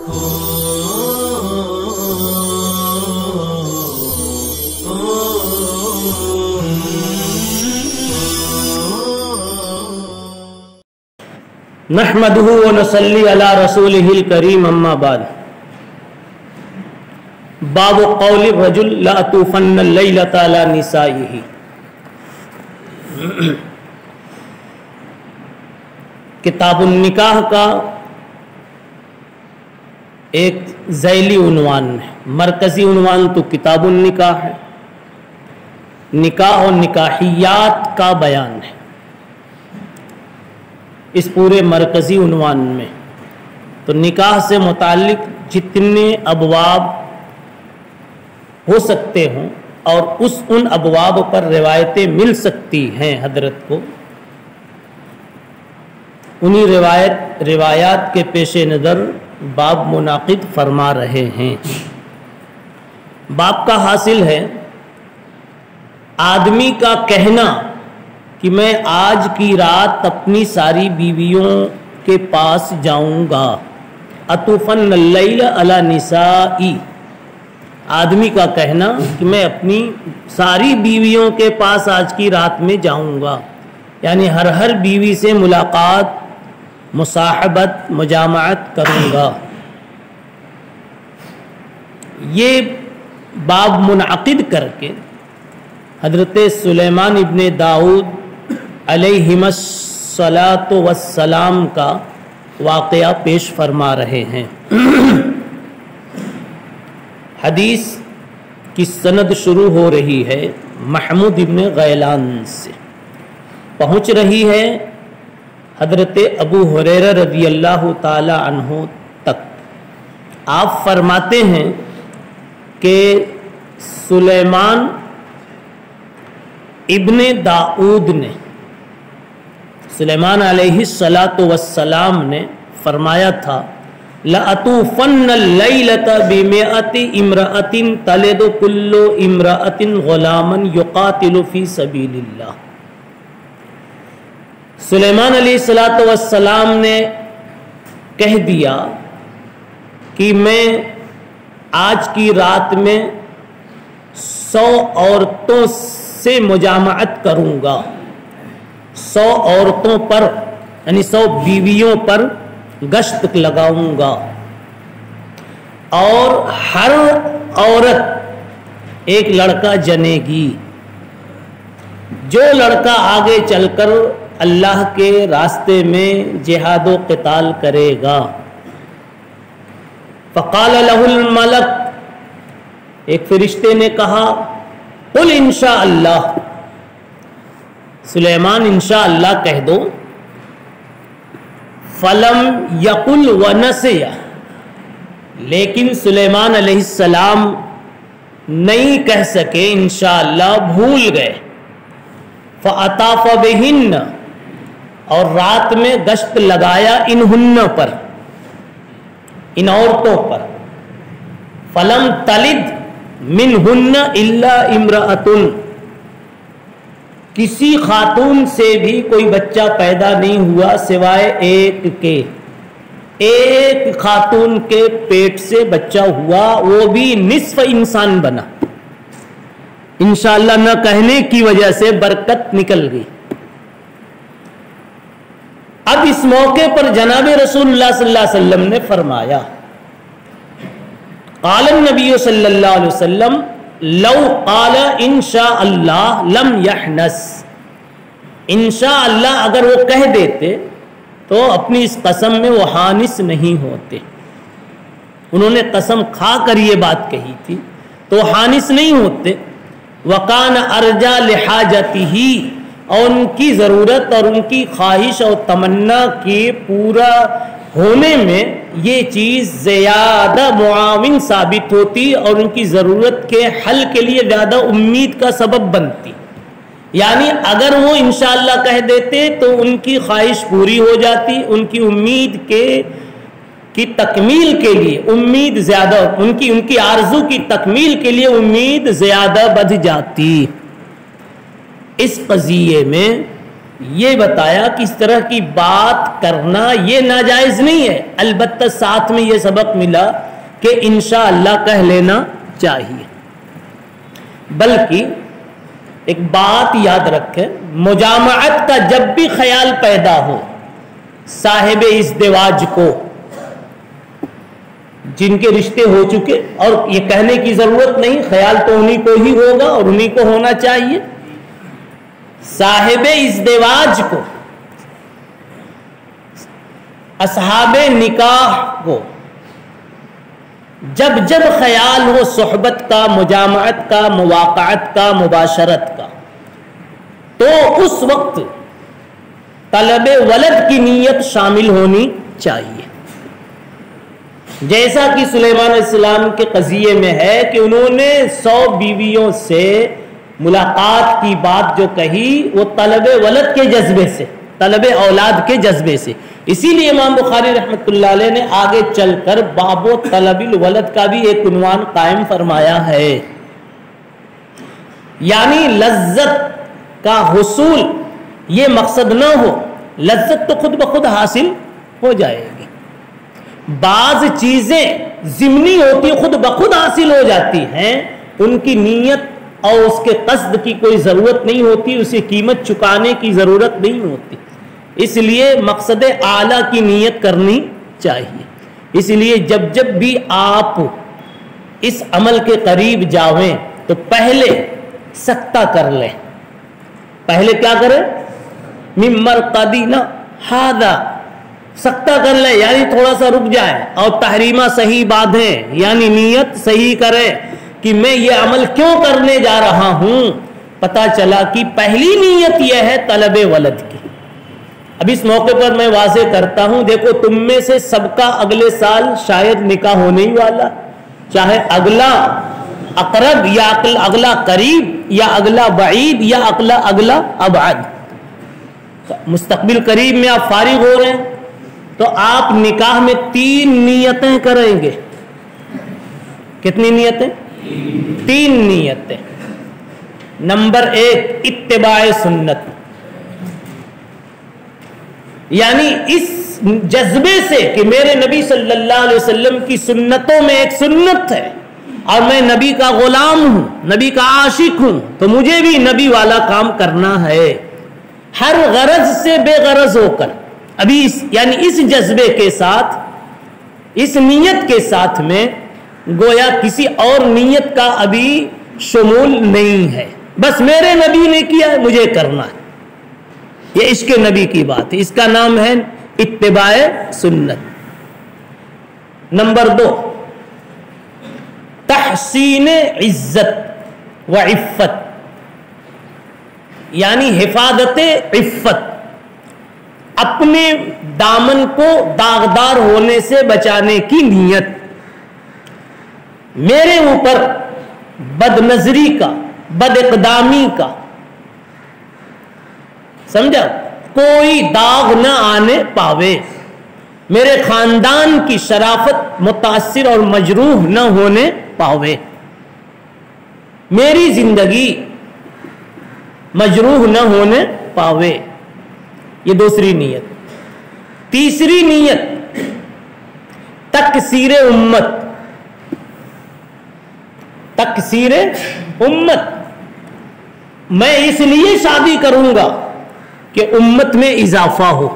نحمدہ و نصلی علی رسولہ الکریم اما بعد باب قول الرجل لأطوفن اللیلۃ علی نسائہ۔ کتاب النکاح کا ایک ذیلی عنوان ہے، مرکزی عنوان تو کتاب النکاح ہے، نکاح و نکاحیات کا بیان ہے اس پورے مرکزی عنوان میں۔ تو نکاح سے متعلق جتنے ابواب ہو سکتے ہوں اور ان ابواب پر روایتیں مل سکتی ہیں حضرت کو، انہی روایات کے پیش نظر باب منعقد فرما رہے ہیں۔ باب کا حاصل ہے آدمی کا کہنا کہ میں آج کی رات اپنی ساری بیویوں کے پاس جاؤں گا، اطوفن اللیل علی نسائی، آدمی کا کہنا کہ میں اپنی ساری بیویوں کے پاس آج کی رات میں جاؤں گا، یعنی ہر بیوی سے ملاقات، مصاحبت، مجامعت کروں گا۔ یہ باب منعقد کر کے حضرت سلیمان ابن داؤد علیہم الصلاۃ والسلام کا واقعہ پیش فرما رہے ہیں۔ حدیث کی سند شروع ہو رہی ہے محمود ابن غیلان سے، پہنچ رہی ہے حضرت ابو ہریرہ رضی اللہ تعالی عنہ تک۔ آپ فرماتے ہیں کہ سلیمان ابن داؤد نے، سلیمان علیہ السلام نے فرمایا تھا لَأَطُوفَنَّ اللَّيْلَةَ بِمِئَةِ امْرَأَةٍ تَلِدُ كُلُّ امْرَأَةٍ غُلَامًا يُقَاتِلُ فِي سَبِيلِ اللَّهِ۔ سلیمان علیہ السلام نے کہہ دیا کہ میں آج کی رات میں 100 عورتوں سے مجامعت کروں گا، 100 عورتوں پر یعنی 100 بیویوں پر گشت لگاؤں گا، اور ہر عورت ایک لڑکا جنے گی، جو لڑکا آگے چل کر اللہ کے راستے میں جہاد و قتال کرے گا۔ فقال له الملک، ایک فرشتے نے کہا قل انشاء اللہ، سلیمان انشاءاللہ کہہ دو۔ فلم یقل ونسی، لیکن سلیمان علیہ السلام نہیں کہہ سکے انشاءاللہ، بھول گئے۔ فاطاف بہن، اور رات میں گشت لگایا انہن پر، ان عورتوں پر۔ فلم تلد منہن الا امرأۃ، کسی خاتون سے بھی کوئی بچہ پیدا نہیں ہوا سوائے ایک کے، ایک خاتون کے پیٹ سے بچہ ہوا، وہ بھی نصف انسان بنا، انشاءاللہ نہ کہنے کی وجہ سے برکت نکل گئی۔ اب اس موقع پر جناب رسول اللہ صلی اللہ علیہ وسلم نے فرمایا، قال النبی صلی اللہ علیہ وسلم لو قال انشاء اللہ لم یحنس، انشاءاللہ اگر وہ کہہ دیتے تو اپنی اس قسم میں وہ حانس نہیں ہوتے، انہوں نے قسم کھا کر یہ بات کہی تھی تو حانس نہیں ہوتے۔ وکان ارجا لحاجتہ، اور ان کی ضرورت اور ان کی خواہش اور تمنا کے پورا ہونے میں یہ چیز زیادہ معاون ثابت ہوتی اور ان کی ضرورت کے حل کے لیے زیادہ امید کا سبب بنتی۔ یعنی اگر وہ انشاءاللہ کہہ دیتے تو ان کی خواہش پوری ہو جاتی، ان کی امید کی تکمیل کے لیے امید زیادہ، ان کی آرزو کی تکمیل کے لیے امید زیادہ بڑھ جاتی۔ اس قضیے میں یہ بتایا کہ اس طرح کی بات کرنا یہ ناجائز نہیں ہے، البتہ ساتھ میں یہ سبق ملا کہ انشاءاللہ کہہ لینا چاہیے۔ بلکہ ایک بات یاد رکھیں، مجامعت کا جب بھی خیال پیدا ہو صاحب ازدواج کو، جن کے رشتے ہو چکے، اور یہ کہنے کی ضرورت نہیں، خیال تو انہی کو ہی ہوگا اور انہی کو ہونا چاہیے، صاحب ازدواج کو، اصحاب نکاح کو جب جب خیال ہو صحبت کا، مجامعت کا، مواقعت کا، مباشرت کا، تو اس وقت طلب ولد کی نیت شامل ہونی چاہیے۔ جیسا کہ سلیمان علیہ السلام کے قضیے میں ہے کہ انہوں نے 100 بیویوں سے ملاقات کی بات جو کہی وہ طلب ولد کے جذبے سے، طلب اولاد کے جذبے سے، اسی لیے امام بخاری رحمۃ اللہ علیہ نے آگے چل کر باب طلب الولد کا بھی ایک عنوان قائم فرمایا ہے۔ یعنی لذت کا حصول یہ مقصد نہ ہو، لذت تو خود بخود حاصل ہو جائے گی، بعض چیزیں ضمنی ہوتی خود بخود حاصل ہو جاتی ہیں، ان کی نیت اور اس کے قصد کی کوئی ضرورت نہیں ہوتی، اسے قیمت چکانے کی ضرورت نہیں ہوتی، اس لیے مقصد اعلیٰ کی نیت کرنی چاہیے۔ اس لیے جب جب بھی آپ اس عمل کے قریب جاویں تو پہلے سکتہ کر لیں، پہلے کیا کریں؟ من مرقدنا ھذا، سکتہ کر لیں، یعنی تھوڑا سا رک جائیں اور تحریمہ صحیح باندھیں، یعنی نیت صحیح کریں کہ میں یہ عمل کیوں کرنے جا رہا ہوں۔ پتہ چلا کہ پہلی نیت یہ ہے طلب ولد کی۔ اب اس موقع پر میں واضح کرتا ہوں، دیکھو تم میں سے سب کا اگلے سال شاید نکاح ہونے ہی والا، چاہے اگلا اقرب یا اگلا قریب یا اگلا بعید یا اگلا ابعد، مستقبل قریب میں آپ فارغ ہو رہے ہیں تو آپ نکاح میں 3 نیتیں کریں گے۔ کتنی نیتیں؟ 3 نیتیں۔ نمبر 1 اتباع سنت، یعنی اس جذبے سے کہ میرے نبی صلی اللہ علیہ وسلم کی سنتوں میں ایک سنت ہے اور میں نبی کا غلام ہوں، نبی کا عاشق ہوں، تو مجھے بھی نبی والا کام کرنا ہے، ہر غرض سے بے غرض ہو کر، ابھی یعنی اس جذبے کے ساتھ، اس نیت کے ساتھ میں گویا کسی اور نیت کا ابھی شمول نہیں ہے، بس میرے نبی نے کیا ہے مجھے کرنا ہے، یہ عشق نبی کی بات ہے، اس کا نام ہے اتباع سنت۔ نمبر 2 تحسین عزت و عفت، یعنی حفاظت عفت، اپنے دامن کو داغدار ہونے سے بچانے کی نیت، میرے اوپر بد نظری کا، بد اقدامی کا، سمجھا، کوئی داغ نہ آنے پاوے، میرے خاندان کی شرافت متاثر اور مجروح نہ ہونے پاوے، میری زندگی مجروح نہ ہونے پاوے، یہ دوسری نیت۔ تیسری نیت تکثیر امت، تکثیر امت، میں اس لیے شادی کروں گا کہ امت میں اضافہ ہو،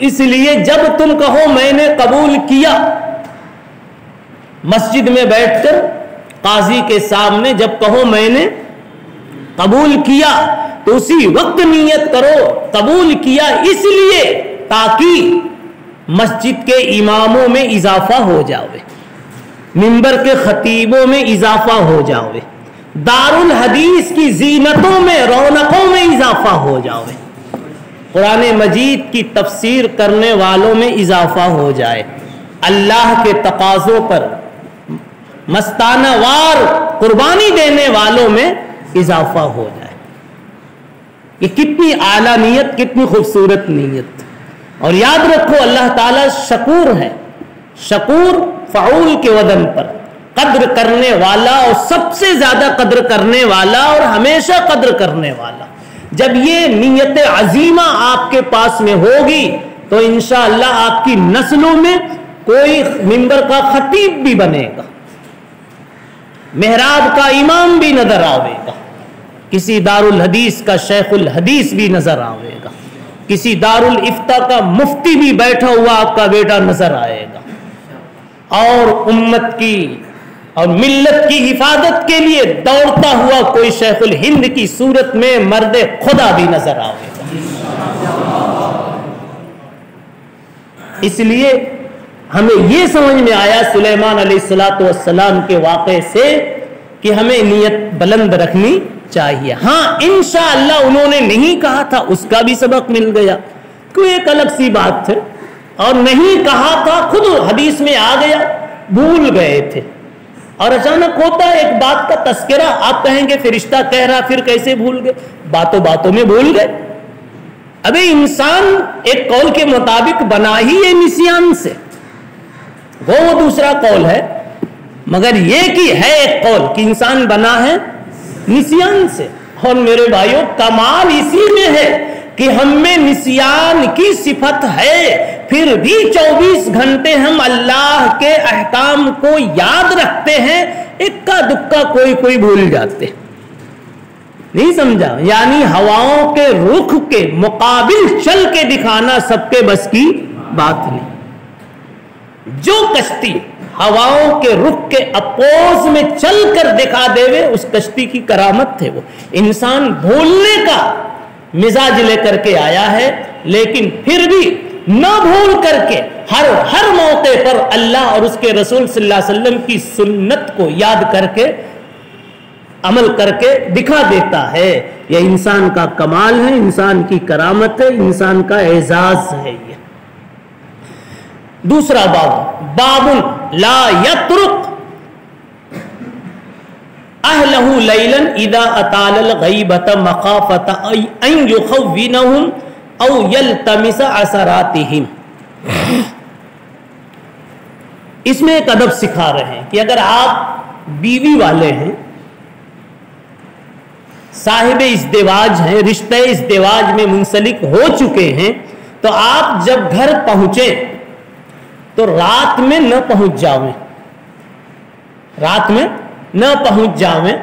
اس لیے جب تم کہو میں نے قبول کیا، مسجد میں بیٹھ کر قاضی کے سامنے جب کہو میں نے قبول کیا تو اسی وقت نیت کرو قبول کیا اس لیے تاکہ مسجد کے اماموں میں اضافہ ہو جاوے، منبر کے خطیبوں میں اضافہ ہو جاوے، دار الحدیث کی زینتوں میں، رونقوں میں اضافہ ہو جاوے، قرآن مجید کی تفسیر کرنے والوں میں اضافہ ہو جائے، اللہ کے تقاضوں پر مستانہ وار قربانی دینے والوں میں اضافہ ہو جائے۔ یہ کتنی اعلیٰ نیت، کتنی خوبصورت نیت۔ اور یاد رکھو اللہ تعالیٰ شکور ہے، شکور فعول کے وزن پر، قدر کرنے والا اور سب سے زیادہ قدر کرنے والا اور ہمیشہ قدر کرنے والا۔ جب یہ نیت عظیمہ آپ کے پاس میں ہوگی تو انشاءاللہ آپ کی نسلوں میں کوئی منبر کا خطیب بھی بنے گا، محراب کا امام بھی نظر آئے گا، کسی دارالحدیث کا شیخ الحدیث بھی نظر آئے گا، کسی دارالافتاء کا مفتی بھی بیٹھا ہوا آپ کا بیٹا نظر آئے گا، اور امت کی اور ملت کی حفاظت کے لیے دوڑتا ہوا کوئی شیخ الہند کی صورت میں مرد خدا بھی نظر آئے گا۔ اس لیے ہمیں یہ سمجھ میں آیا سلیمان علیہ السلام کے واقعے سے کہ ہمیں نیت بلند رکھنی چاہیے۔ ہاں انشاءاللہ انہوں نے نہیں کہا تھا، اس کا بھی سبق مل گیا، کوئی ایک الگ سی بات ہے، اور نہیں کہا تھا خود حدیث میں آ گیا، بھول گئے تھے، اور اچانک ہوتا ہے ایک بات کا تذکرہ، آپ کہیں گے فرشتہ کہہ رہا، پھر کیسے بھول گئے؟ باتوں باتوں میں بھول گئے۔ ابھی انسان ایک قول کے مطابق بنا ہی ہے نسیان سے، وہ دوسرا قول ہے، مگر یہ کہ ہے ایک قول کہ انسان بنا ہے نسیان سے۔ اور میرے بھائیوں کمال اسی میں ہے کہ ہم میں نسیان کی صفت ہے، پھر بھی 24 گھنٹے ہم اللہ کے احکام کو یاد رکھتے ہیں، اکا دکا کوئی بھول جاتے، نہیں سمجھا؟ یعنی ہواؤں کے رخ کے مقابل چل کے دکھانا سب کے بس کی بات نہیں۔ جو کشتی ہواؤں کے رخ کے اپوز میں چل کر دکھا دے وے، اس کشتی کی کرامت تھے وہ۔ انسان بھولنے کا مزاج لے کر کے آیا ہے، لیکن پھر بھی نہ بھول کر کے ہر موقع پر اللہ اور اس کے رسول صلی اللہ علیہ وسلم کی سنت کو یاد کر کے عمل کر کے دکھا دیتا ہے۔ یہ انسان کا کمال ہے، انسان کی کرامت ہے، انسان کا اعزاز ہے۔ یہ دوسرا باب لا یترک اہلہ لیلا اذا اطال الغیبۃ مخافۃ ان یخونہم او یلتمس اثراتہم۔ اس میں ایک ادب سکھا رہے ہیں کہ اگر آپ بیوی والے ہیں، صاحب ازدواج ہیں، رشتہ ازدواج میں منسلک ہو چکے ہیں، تو آپ جب گھر پہنچے تو رات میں نہ پہنچ جاویں، رات میں نہ پہنچ جاویں،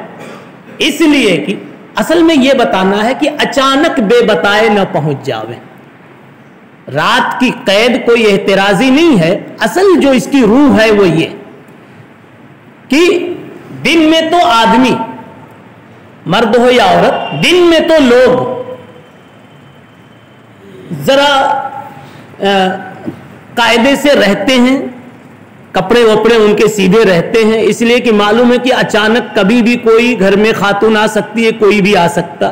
اس لیے کہ اصل میں یہ بتانا ہے کہ اچانک بے بتائے نہ پہنچ جاویں۔ رات کی قید کوئی اعتراضی نہیں ہے، اصل جو اس کی روح ہے وہ یہ کہ دن میں تو آدمی، مرد ہو یا عورت، دن میں تو لوگ ذرا قاعدے سے رہتے ہیں، کپڑے وپڑے ان کے سیدھے رہتے ہیں، اس لیے کہ معلوم ہے کہ اچانک کبھی بھی کوئی گھر میں خاتون آ سکتی ہے، کوئی بھی آ سکتا،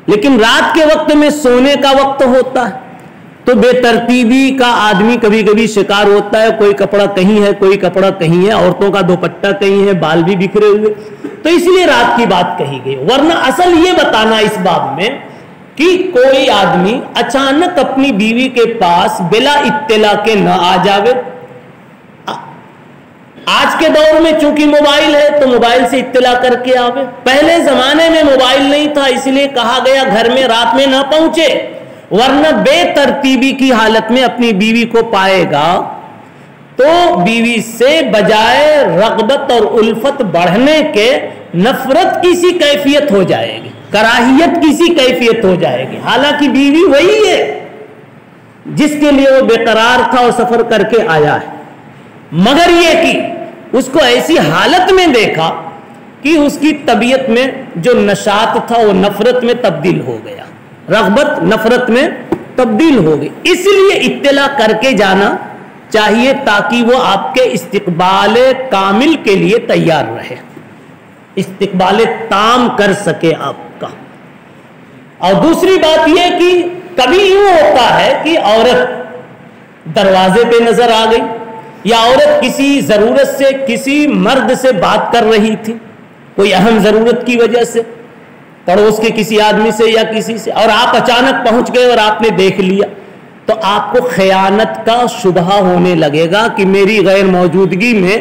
لیکن رات کے وقت میں سونے کا وقت ہوتا ہے تو بے ترتیبی کا آدمی کبھی کبھی شکار ہوتا ہے، کوئی کپڑا کہیں ہے، کوئی کپڑا کہیں ہے، عورتوں کا دوپٹہ کہیں ہے، بال بھی بکھرے ہوئے، تو اس لیے رات کی بات کہی گئی۔ ورنہ اصل یہ بتانا اس باب میں کہ کوئی آدمی اچانک اپنی بیوی کے پاس بلا اطلاع کے نہ آ جاوے۔ آج کے دور میں چونکہ موبائل ہے تو موبائل سے اطلاع کر کے آوے، پہلے زمانے میں موبائل نہیں تھا، اس لیے کہا گیا گھر میں رات میں نہ پہنچے، ورنہ بے ترتیبی کی حالت میں اپنی بیوی کو پائے گا تو بیوی سے بجائے رغبت اور الفت بڑھنے کے نفرت کی سی کیفیت ہو جائے گی، کراہیت کی سی کیفیت ہو جائے گی، حالانکہ بیوی وہی ہے جس کے لیے وہ بے قرار تھا اور سفر کر کے آیا ہے، مگر یہ کہ اس کو ایسی حالت میں دیکھا کہ اس کی طبیعت میں جو نشاط تھا وہ نفرت میں تبدیل ہو گیا، رغبت نفرت میں تبدیل ہو گئی، اس لیے اطلاع کر کے جانا چاہیے تاکہ وہ آپ کے استقبال کامل کے لیے تیار رہے، استقبال تام کر سکے آپ کا۔ اور دوسری بات یہ کہ کبھی یوں ہوتا ہے کہ عورت دروازے پہ نظر آ گئی، یا عورت کسی ضرورت سے کسی مرد سے بات کر رہی تھی، کوئی اہم ضرورت کی وجہ سے، پڑوس کے کسی آدمی سے یا کسی سے، اور آپ اچانک پہنچ گئے اور آپ نے دیکھ لیا، تو آپ کو خیانت کا شبہ ہونے لگے گا کہ میری غیر موجودگی میں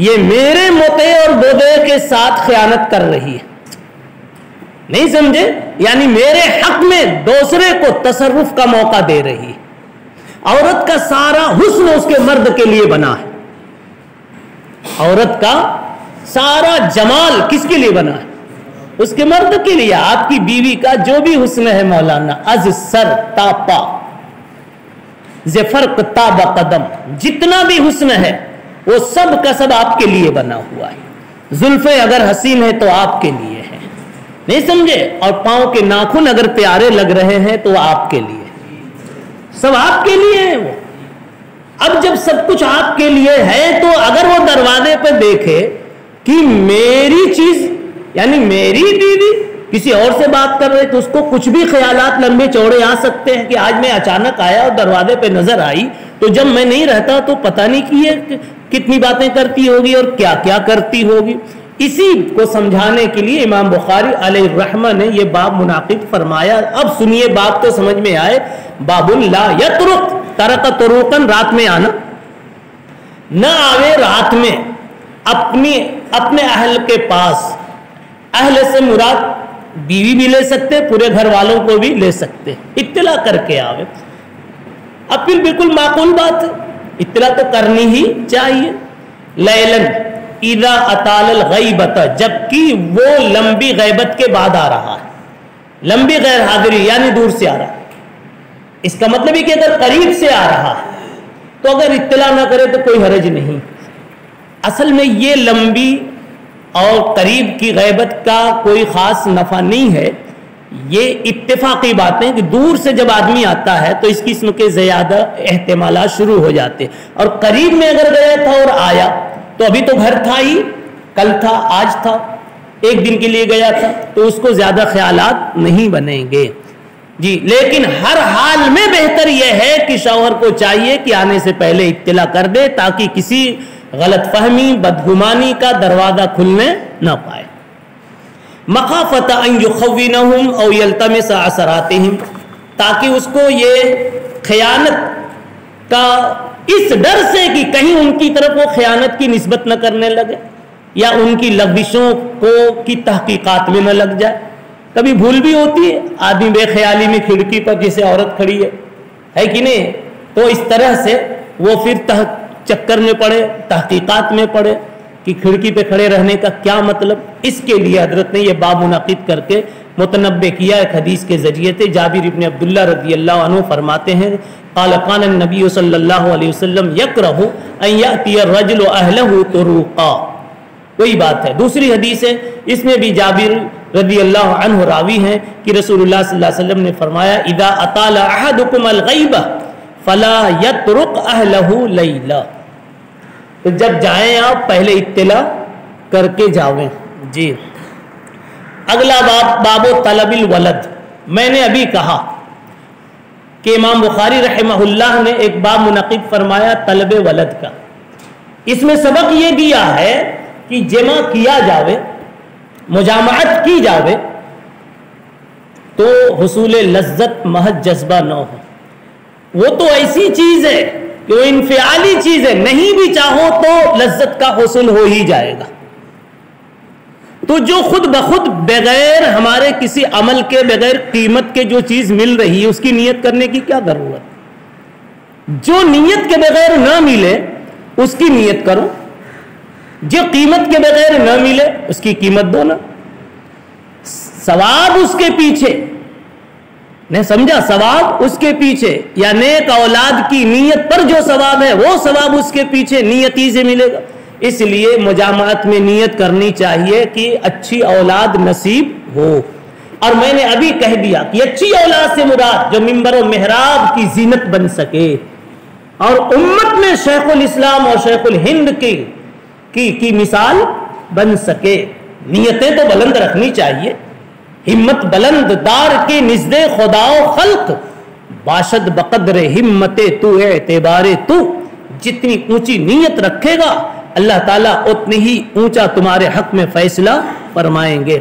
یہ میرے متے اور بودے کے ساتھ خیانت کر رہی ہے، نہیں سمجھے؟ یعنی میرے حق میں دوسرے کو تصرف کا موقع دے رہی. عورت کا سارا حسن اس کے مرد کے لیے بنا ہے. عورت کا سارا جمال کس کے لیے بنا ہے؟ اس کے مرد کے لیے. آپ کی بیوی کا جو بھی حسن ہے مولانا، از سر تا پا، زفرق تا بقدم، جتنا بھی حسن ہے وہ سب کا سب آپ کے لیے بنا ہوا ہے. زلفیں اگر حسین ہے تو آپ کے لیے ہے، نہیں سمجھے؟ اور پاؤں کے ناخن اگر پیارے لگ رہے ہیں تو آپ کے لیے، سب آپ کے لیے ہے وہ. اب جب سب کچھ آپ کے لیے ہے تو اگر وہ دروازے پہ دیکھے کہ میری چیز یعنی میری بیوی کسی اور سے بات کر رہے تو اس کو کچھ بھی خیالات لمبے چوڑے آ سکتے ہیں کہ آج میں اچانک آیا اور دروازے پہ نظر آئی تو جب میں نہیں رہتا تو پتہ نہیں کہ یہ کتنی باتیں کرتی ہوگی اور کیا کیا کرتی ہوگی. اسی کو سمجھانے کے لیے امام بخاری علیہ الرحمہ نے یہ باب منعقد فرمایا. اب سنیے باب تو سمجھ میں آئے. باب لا یترک ترک طرقاً، رات میں آنا نہ آوے، رات میں اپنے اہل کے پاس. اہل سے مراد بیوی بھی لے سکتے، پورے گھر والوں کو بھی لے سکتے. اطلاع کر کے آوے. اب پھر بالکل معقول بات ہے، اطلاع تو کرنی ہی چاہیے. لیلن اذا اطال الغیبت، جبکہ وہ لمبی غیبت کے بعد آ رہا ہے. لمبی غیر حاضری یعنی دور سے آ رہا ہے. اس کا مطلب ہے کہ اگر قریب سے آ رہا ہے تو اگر اطلاع نہ کرے تو کوئی حرج نہیں. اصل میں یہ لمبی اور قریب کی غیبت کا کوئی خاص نفع نہیں ہے. یہ اتفاقی باتیں کہ دور سے جب آدمی آتا ہے تو اس قسم کے زیادہ احتمالات شروع ہو جاتے. اور قریب میں اگر گیا تھا اور آیا تو ابھی تو گھر تھا ہی، کل تھا، آج تھا، ایک دن کے لیے گیا تھا، تو اس کو زیادہ خیالات نہیں بنیں گے. جی لیکن ہر حال میں بہتر یہ ہے کہ شوہر کو چاہیے کہ آنے سے پہلے اطلاع کر دے تاکہ کسی غلط فہمی بدگمانی کا دروازہ کھلنے نہ پائے. مخافت ان یخونہم او یلتمس عثراتہم، تاکہ اس کو یہ خیانت کا اس ڈر سے کہ کہیں ان کی طرف وہ خیانت کی نسبت نہ کرنے لگے یا ان کی لغزشوں کی تحقیقات میں نہ لگ جائے. کبھی بھول بھی ہوتی ہے، آدمی بے خیالی میں کھڑکی پر جیسے عورت کھڑی ہے کہ نہیں، تو اس طرح سے وہ پھر چکر میں پڑے، تحقیقات میں پڑے کہ کھڑکی پہ کھڑے رہنے کا کیا مطلب. اس کے لیے حضرت نے یہ باب منعقد کر کے متنبع کیا ایک حدیث کے ذریعے سے. جابر ابن عبداللہ رضی اللہ عنہ فرماتے ہیں قال كان النبي صلی اللہ علیہ وسلم یکرہ ان یأتی الرجل اہلہ طرقا. وہی بات ہے. دوسری حدیث ہے، اس میں بھی جابر رضی اللہ عنہ راوی ہیں کہ رسول اللہ صلی اللہ علیہ وسلم نے فرمایا اذا اطال احدکم الغیبہ فلا یترک اہلہ لیلا. تو جب جائیں آپ پہلے اطلاع کر کے جاویں. جی اگلا باب، باب طلب الولد. میں نے ابھی کہا کہ امام بخاری رحمہ اللہ نے ایک باب منعقد فرمایا طلب ولد کا. اس میں سبق یہ دیا ہے کہ جمع کیا جاوے، مجامعت کی جاوے تو حصول لذت محض جذبہ نہ ہو. وہ تو ایسی چیز ہے کہ وہ انفعالی چیز ہے، نہیں بھی چاہو تو لذت کا حصول ہو ہی جائے گا. تو جو خود بخود بغیر ہمارے کسی عمل کے، بغیر قیمت کے جو چیز مل رہی ہے اس کی نیت کرنے کی کیا ضرورت. جو نیت کے بغیر نہ ملے اس کی نیت کرو، جو قیمت کے بغیر نہ ملے اس کی قیمت دو نا. ثواب اس کے پیچھے نہیں سمجھا، ثواب اس کے پیچھے، یا نیک اولاد کی نیت پر جو ثواب ہے وہ ثواب اس کے پیچھے نیتی سے ملے گا. اس لیے مجامعت میں نیت کرنی چاہیے کہ اچھی اولاد نصیب ہو. اور میں نے ابھی کہہ دیا کہ اچھی اولاد سے مراد جو منبر و محراب کی زینت بن سکے اور امت میں شیخ الاسلام اور شیخ الہند کی مثال بن سکے. نیتیں تو بلند رکھنی چاہیے. ہمت بلند دار کے نزد خدا و خلق باشد بقدر ہمت تو اعتبار تو. جتنی اونچی نیت رکھے گا اللہ تعالیٰ اتنی ہی اونچا تمہارے حق میں فیصلہ فرمائیں گے.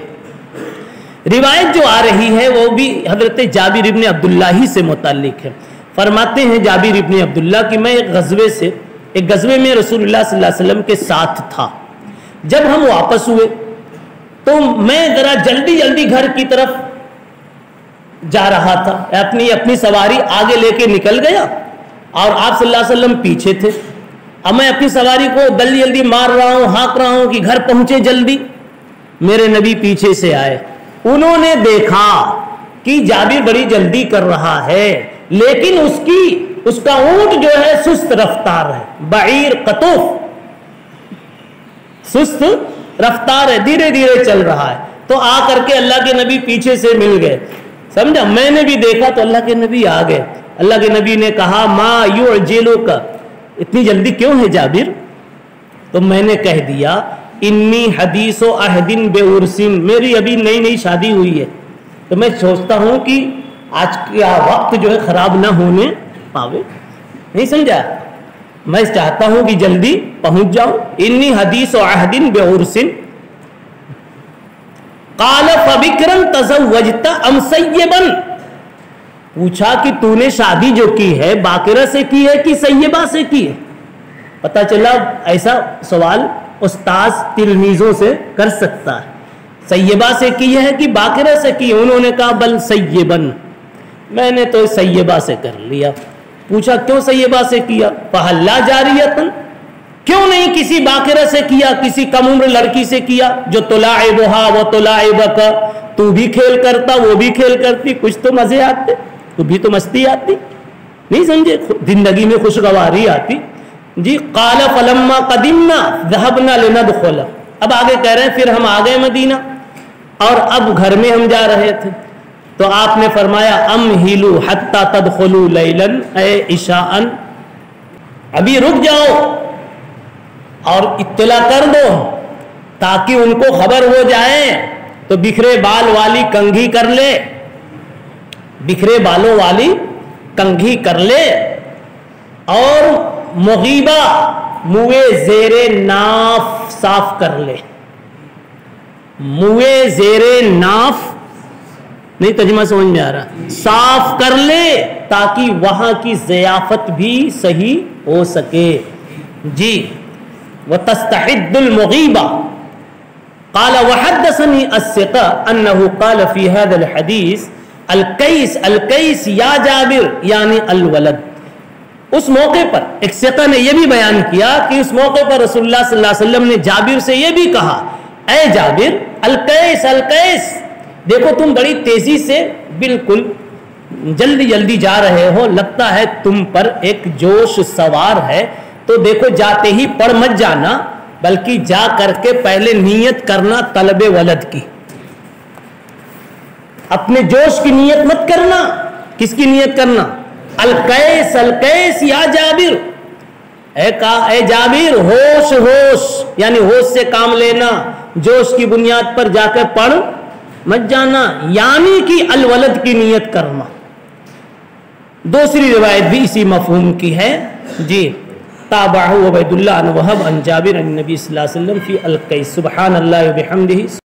روایت جو آ رہی ہے وہ بھی حضرت جابر ابن عبداللہ ہی سے متعلق ہے. فرماتے ہیں جابر ابن عبداللہ کہ میں ایک غزوے میں رسول اللہ صلی اللہ علیہ وسلم کے ساتھ تھا. جب ہم واپس ہوئے تو میں ذرا جلدی جلدی گھر کی طرف جا رہا تھا، اپنی سواری آگے لے کے نکل گیا اور آپ صلی اللہ علیہ وسلم پیچھے تھے. اب میں اپنی سواری کو جلدی جلدی مار رہا ہوں، ہانک رہا ہوں کہ گھر پہنچے جلدی. میرے نبی پیچھے سے آئے، انہوں نے دیکھا کہ جابر بڑی جلدی کر رہا ہے لیکن اس کا اونٹ جو ہے سست رفتار ہے، بعیر قطوف، سست رفتار ہے، دھیرے دھیرے چل رہا ہے. تو آ کر کے اللہ کے نبی پیچھے سے مل گئے، سمجھا. میں نے بھی دیکھا تو اللہ کے نبی آ گئے. اللہ کے نبی نے کہا ما یعجلک، اتنی جلدی کیوں ہے جابر؟ تو میں نے کہہ دیا انی حدیث و عہد بعرسن، میری ابھی نئی نئی شادی ہوئی ہے تو میں سوچتا ہوں کہ آج کا وقت جو ہے خراب نہ ہونے پاوے. نہیں سمجھا؟ میں چاہتا ہوں کہ جلدی پہنچ جاؤں. انی حدیث و عہد بعرسن. قال فبکرا تزوجت ام سیبا، پوچھا کہ تو نے شادی جو کی ہے باکرہ سے کی ہے کہ سیبہ سے کی ہے؟ پتہ چلا ایسا سوال استاذ تلمیذوں سے کر سکتا ہے. سیبہ سے کی ہے کہ باکرہ سے کی ہے؟ انہوں نے کہا بل سیبن، میں نے تو سیبہ سے کر لیا. پوچھا کیوں سیبہ سے کیا؟ فہلا جاریتن، کیوں نہیں کسی باکرہ سے کیا، کسی کم عمر لڑکی سے کیا جو تلاعبھا و تلاعبک، تو بھی کھیل کرتا وہ بھی کھیل کرتی، کچھ تو مزے آتے، تو بھی تو مستی آتی. نہیں سمجھے؟ زندگی میں خوشگواری آتی. جی قال فلما قدمنا ذهبنا لندخل، اب آگے کہہ رہے ہیں پھر ہم آ گئے مدینہ اور اب گھر میں ہم جا رہے تھے تو آپ نے فرمایا امہلوا حتی تدخلوا لیلا، اے عشاء ابھی رک جاؤ اور اطلاع کر دو تاکہ ان کو خبر ہو جائے تو بکھرے بال والی کنگھی کر لے، بکھرے بالوں والی کنگھی کر لے، اور مغیبہ موے زیر ناف صاف کر لے. موے زیر ناف نہیں ترجمہ سمجھ میں آ رہا، صاف کر لے تاکہ وہاں کی ضیافت بھی صحیح ہو سکے. جی وتستعد المغیبہ. قال وحدثني الثقة انه قال في هذا الحديث الکیس یا جابر یعنی الولد. اس موقع پر ایک ثقہ نے یہ بھی بیان کیا کہ اس موقع پر رسول اللہ صلی اللہ علیہ وسلم نے جابر سے یہ بھی کہا اے جابر الکیس الکیس، دیکھو تم بڑی تیزی سے بالکل جلدی جلدی جا رہے ہو، لگتا ہے تم پر ایک جوش سوار ہے، تو دیکھو جاتے ہی پڑھ مت جانا بلکہ جا کر کے پہلے نیت کرنا طلب ولد کی. اپنے جوش کی نیت مت کرنا. کس کی نیت کرنا؟ الکیس الکیس یا جابر، اے جابر ہوش ہوش، یعنی ہوش سے کام لینا، جوش کی بنیاد پر جا کر پڑھ مت جانا، یعنی کہ الولد کی نیت کرنا. دوسری روایت بھی اسی مفہوم کی ہے. جی تابعہ عبید اللہ عن وہب عن جابر عن نبی صلی اللہ علیہ وسلم فی الکیس. سبحان اللہ وبحمدہ